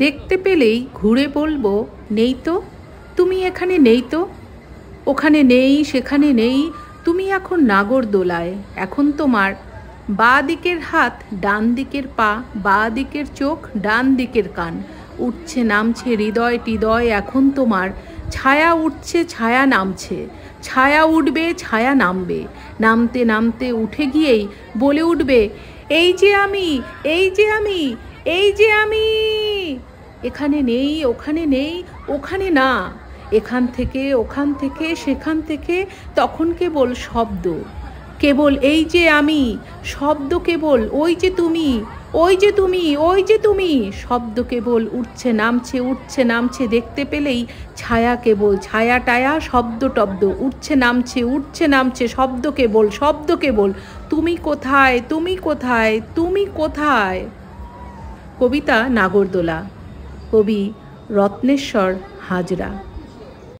দেখতে পেলেই ঘুরে বলবো, নেই তো, তুমি এখানে নেই তো, ওখানে নেই সেখানে নেই, তুমি এখন নাগরদোলায়। এখন তোমার বাঁ দিকের হাত ডান দিকের পা, বাঁ দিকের চোখ ডান দিকের কান, উঠছে নামছে হৃদয় টিদয়। এখন তোমার ছায়া উঠছে ছায়া নামছে, ছায়া উঠবে ছায়া নামবে, নামতে নামতে উঠে গিয়েই বলে উঠবে, এই যে আমি, এই যে আমি, এই যে আমি। এখানে নেই ওখানে নেই ওখানে না, এখান থেকে ওখান থেকে সেখান থেকে, তখন কেবল শব্দ, কেবল এই যে আমি, শব্দ কেবল ওই যে তুমি, ওই যে তুমি, ওই যে তুমি। শব্দ কেবল উঠছে নামছে, দেখতে পেলেই ছায়া কেবল ছায়া টায়া, শব্দ টব্দ, উঠছে নামছে, শব্দ কেবল, তুমি কোথায়, তুমি কোথায়, তুমি কোথায়। কবিতা নাগরদোলা, কবি রত্নেশ্বর হাজরা।